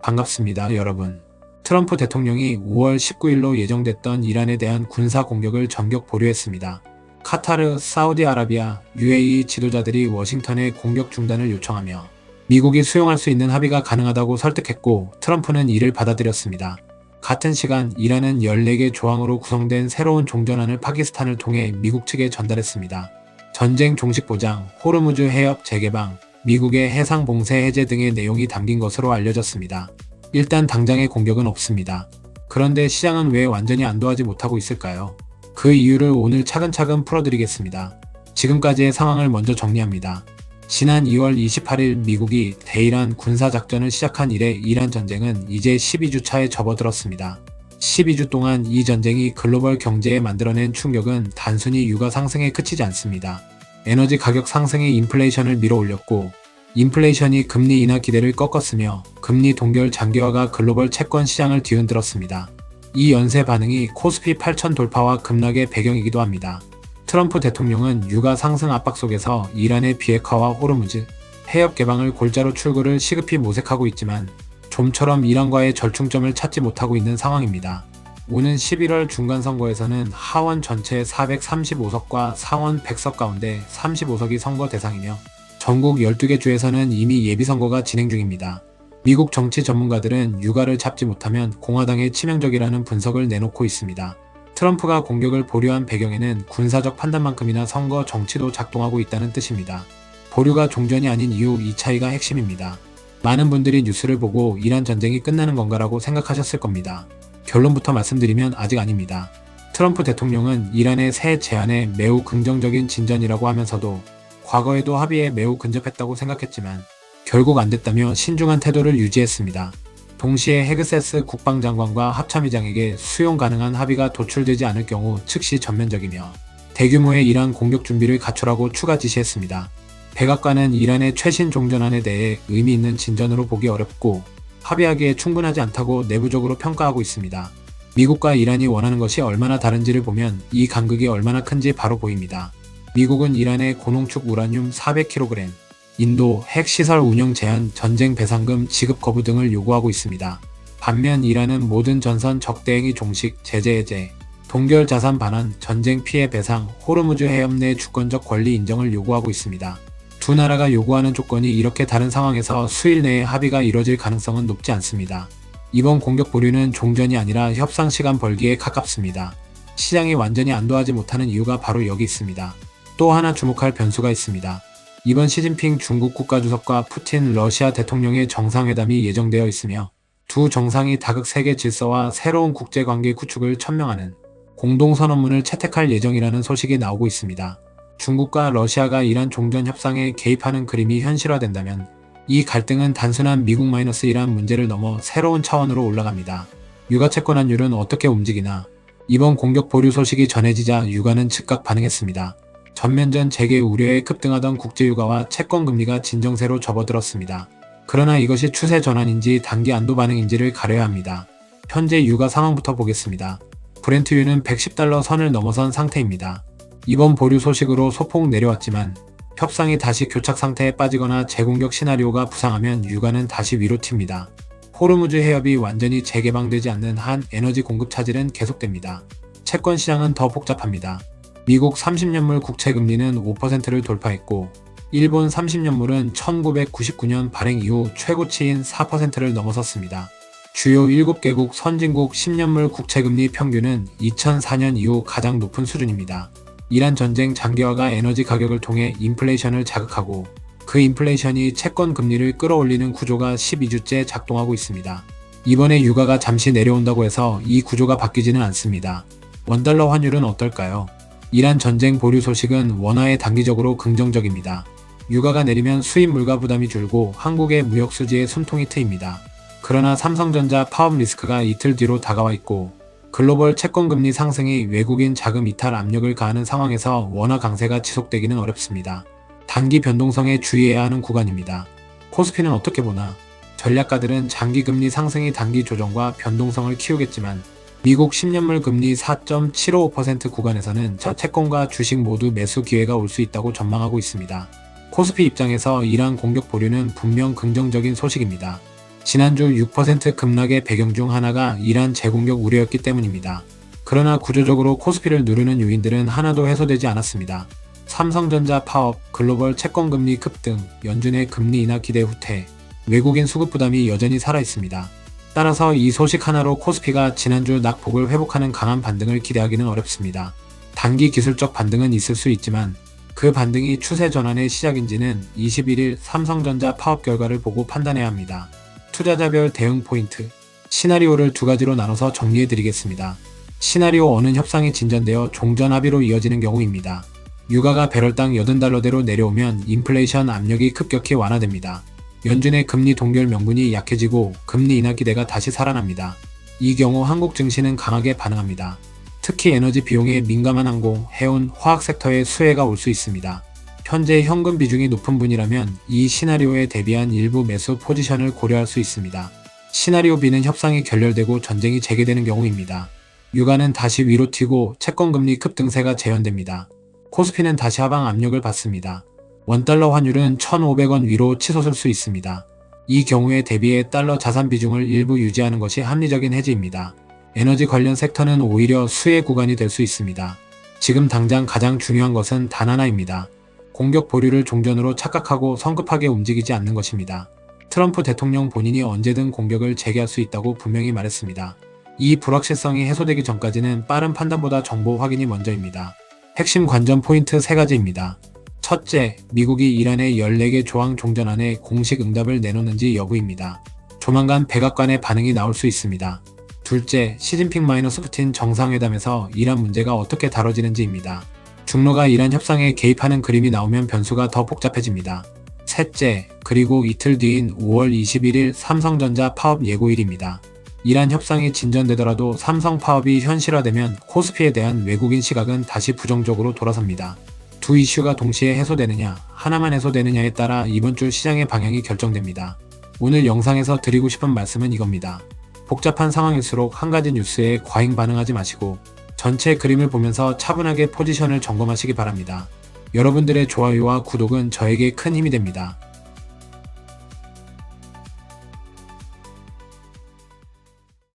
반갑습니다, 여러분. 트럼프 대통령이 5월 19일로 예정됐던 이란에 대한 군사 공격을 전격 보류했습니다. 카타르, 사우디아라비아, UAE 지도자들이 워싱턴에 공격 중단을 요청하며 미국이 수용할 수 있는 합의가 가능하다고 설득했고, 트럼프는 이를 받아들였습니다. 같은 시간 이란은 14개 조항으로 구성된 새로운 종전안을 파키스탄을 통해 미국 측에 전달했습니다. 전쟁 종식 보장, 호르무즈 해협 재개방, 미국의 해상 봉쇄 해제 등의 내용이 담긴 것으로 알려졌습니다. 일단 당장의 공격은 없습니다. 그런데 시장은 왜 완전히 안도하지 못하고 있을까요? 그 이유를 오늘 차근차근 풀어드리겠습니다. 지금까지의 상황을 먼저 정리합니다. 지난 2월 28일 미국이 대이란 군사작전을 시작한 이래 이란 전쟁은 이제 12주 차에 접어들었습니다. 12주 동안 이 전쟁이 글로벌 경제에 만들어낸 충격은 단순히 유가 상승에 그치지 않습니다. 에너지 가격 상승이 인플레이션을 밀어올렸고, 인플레이션이 금리 인하 기대를 꺾었으며 금리 동결 장기화가 글로벌 채권 시장을 뒤흔들었습니다. 이 연쇄 반응이 코스피 8,000 돌파와 급락의 배경이기도 합니다. 트럼프 대통령은 유가 상승 압박 속에서 이란의 비핵화와 호르무즈 해협 개방을 골자로 출구를 시급히 모색하고 있지만 좀처럼 이란과의 절충점을 찾지 못하고 있는 상황입니다. 오는 11월 중간선거에서는 하원 전체 435석과 상원 100석 가운데 35석이 선거 대상이며 전국 12개 주에서는 이미 예비선거가 진행 중입니다. 미국 정치 전문가들은 유가를 잡지 못하면 공화당에 치명적이라는 분석을 내놓고 있습니다. 트럼프가 공격을 보류한 배경에는 군사적 판단만큼이나 선거 정치도 작동하고 있다는 뜻입니다. 보류가 종전이 아닌 이유, 이 차이가 핵심입니다. 많은 분들이 뉴스를 보고 이란 전쟁이 끝나는 건가라고 생각하셨을 겁니다. 결론부터 말씀드리면 아직 아닙니다. 트럼프 대통령은 이란의 새 제안에 매우 긍정적인 진전이라고 하면서도 과거에도 합의에 매우 근접했다고 생각했지만 결국 안 됐다며 신중한 태도를 유지했습니다. 동시에 헤그세스 국방장관과 합참의장에게 수용 가능한 합의가 도출되지 않을 경우 즉시 전면적이며 대규모의 이란 공격 준비를 갖추라고 추가 지시했습니다. 백악관은 이란의 최신 종전안에 대해 의미 있는 진전으로 보기 어렵고 합의하기에 충분하지 않다고 내부적으로 평가하고 있습니다. 미국과 이란이 원하는 것이 얼마나 다른지를 보면 이 간극이 얼마나 큰지 바로 보입니다. 미국은 이란의 고농축 우라늄 400kg, 인도 핵시설 운영 제한, 전쟁 배상금 지급 거부 등을 요구하고 있습니다. 반면 이란은 모든 전선 적대행위 종식, 제재 해제, 동결 자산 반환, 전쟁 피해 배상, 호르무즈 해협 내 주권적 권리 인정을 요구하고 있습니다. 두 나라가 요구하는 조건이 이렇게 다른 상황에서 수일 내에 합의가 이뤄질 가능성은 높지 않습니다. 이번 공격 보류는 종전이 아니라 협상 시간 벌기에 가깝습니다. 시장이 완전히 안도하지 못하는 이유가 바로 여기 있습니다. 또 하나 주목할 변수가 있습니다. 이번 시진핑 중국 국가주석과 푸틴 러시아 대통령의 정상회담이 예정되어 있으며 두 정상이 다극 세계 질서와 새로운 국제관계 구축을 천명하는 공동선언문을 채택할 예정이라는 소식이 나오고 있습니다. 중국과 러시아가 이란 종전 협상에 개입하는 그림이 현실화된다면 이 갈등은 단순한 미국-이란 문제를 넘어 새로운 차원으로 올라갑니다. 유가 채권 환율은 어떻게 움직이나? 이번 공격 보류 소식이 전해지자 유가는 즉각 반응했습니다. 전면전 재개 우려에 급등하던 국제유가와 채권금리가 진정세로 접어들었습니다. 그러나 이것이 추세 전환인지 단기 안도 반응인지를 가려야 합니다. 현재 유가 상황부터 보겠습니다. 브렌트유는 110달러 선을 넘어선 상태입니다. 이번 보류 소식으로 소폭 내려왔지만 협상이 다시 교착 상태에 빠지거나 재공격 시나리오가 부상하면 유가는 다시 위로 튑니다. 호르무즈 해협이 완전히 재개방되지 않는 한 에너지 공급 차질은 계속됩니다. 채권 시장은 더 복잡합니다. 미국 30년물 국채금리는 5%를 돌파했고 일본 30년물은 1999년 발행 이후 최고치인 4%를 넘어섰습니다. 주요 7개국 선진국 10년물 국채금리 평균은 2004년 이후 가장 높은 수준입니다. 이란 전쟁 장기화가 에너지 가격을 통해 인플레이션을 자극하고 그 인플레이션이 채권 금리를 끌어올리는 구조가 12주째 작동하고 있습니다. 이번에 유가가 잠시 내려온다고 해서 이 구조가 바뀌지는 않습니다. 원달러 환율은 어떨까요? 이란 전쟁 보류 소식은 원화에 단기적으로 긍정적입니다. 유가가 내리면 수입 물가 부담이 줄고 한국의 무역 수지에 숨통이 트입니다. 그러나 삼성전자 파업 리스크가 이틀 뒤로 다가와 있고 글로벌 채권금리 상승이 외국인 자금 이탈 압력을 가하는 상황에서 원화 강세가 지속되기는 어렵습니다. 단기 변동성에 주의해야 하는 구간입니다. 코스피는 어떻게 보나? 전략가들은 장기금리 상승이 단기 조정과 변동성을 키우겠지만 미국 10년물 금리 4.755% 구간에서는 채권과 주식 모두 매수 기회가 올 수 있다고 전망하고 있습니다. 코스피 입장에서 이란 공격 보류는 분명 긍정적인 소식입니다. 지난주 6% 급락의 배경 중 하나가 이란 재공격 우려였기 때문입니다. 그러나 구조적으로 코스피를 누르는 요인들은 하나도 해소되지 않았습니다. 삼성전자 파업, 글로벌 채권금리 급등, 연준의 금리 인하 기대 후퇴, 외국인 수급 부담이 여전히 살아있습니다. 따라서 이 소식 하나로 코스피가 지난주 낙폭을 회복하는 강한 반등을 기대하기는 어렵습니다. 단기 기술적 반등은 있을 수 있지만 그 반등이 추세 전환의 시작인지는 21일 삼성전자 파업 결과를 보고 판단해야 합니다. 투자자별 대응 포인트, 시나리오를 두 가지로 나눠서 정리해드리겠습니다. 시나리오 1는 협상이 진전되어 종전 합의로 이어지는 경우입니다. 유가가 배럴당 80달러대로 내려오면 인플레이션 압력이 급격히 완화됩니다. 연준의 금리 동결 명분이 약해지고 금리 인하 기대가 다시 살아납니다. 이 경우 한국 증시는 강하게 반응합니다. 특히 에너지 비용에 민감한 항공, 해운, 화학 섹터에 수혜가 올 수 있습니다. 현재 현금 비중이 높은 분이라면 이 시나리오에 대비한 일부 매수 포지션을 고려할 수 있습니다. 시나리오 B는 협상이 결렬되고 전쟁이 재개되는 경우입니다. 유가는 다시 위로 튀고 채권금리 급등세가 재현됩니다. 코스피는 다시 하방 압력을 받습니다. 원달러 환율은 1,500원 위로 치솟을 수 있습니다. 이 경우에 대비해 달러 자산 비중을 일부 유지하는 것이 합리적인 해지입니다. 에너지 관련 섹터는 오히려 수혜 구간이 될 수 있습니다. 지금 당장 가장 중요한 것은 단 하나입니다. 공격 보류를 종전으로 착각하고 성급하게 움직이지 않는 것입니다. 트럼프 대통령 본인이 언제든 공격을 재개할 수 있다고 분명히 말했습니다. 이 불확실성이 해소되기 전까지는 빠른 판단보다 정보 확인이 먼저입니다. 핵심 관전 포인트 3가지입니다. 첫째, 미국이 이란의 14개 조항 종전안에 공식 응답을 내놓는지 여부입니다. 조만간 백악관의 반응이 나올 수 있습니다. 둘째, 시진핑-푸틴 정상회담에서 이란 문제가 어떻게 다뤄지는지입니다. 중로가 이란 협상에 개입하는 그림이 나오면 변수가 더 복잡해집니다. 셋째, 그리고 이틀 뒤인 5월 21일 삼성전자 파업 예고일입니다. 이란 협상이 진전되더라도 삼성 파업이 현실화되면 코스피에 대한 외국인 시각은 다시 부정적으로 돌아섭니다. 두 이슈가 동시에 해소되느냐, 하나만 해소되느냐에 따라 이번 주 시장의 방향이 결정됩니다. 오늘 영상에서 드리고 싶은 말씀은 이겁니다. 복잡한 상황일수록 한 가지 뉴스에 과잉 반응하지 마시고 전체 그림을 보면서 차분하게 포지션을 점검하시기 바랍니다. 여러분들의 좋아요와 구독은 저에게 큰 힘이 됩니다.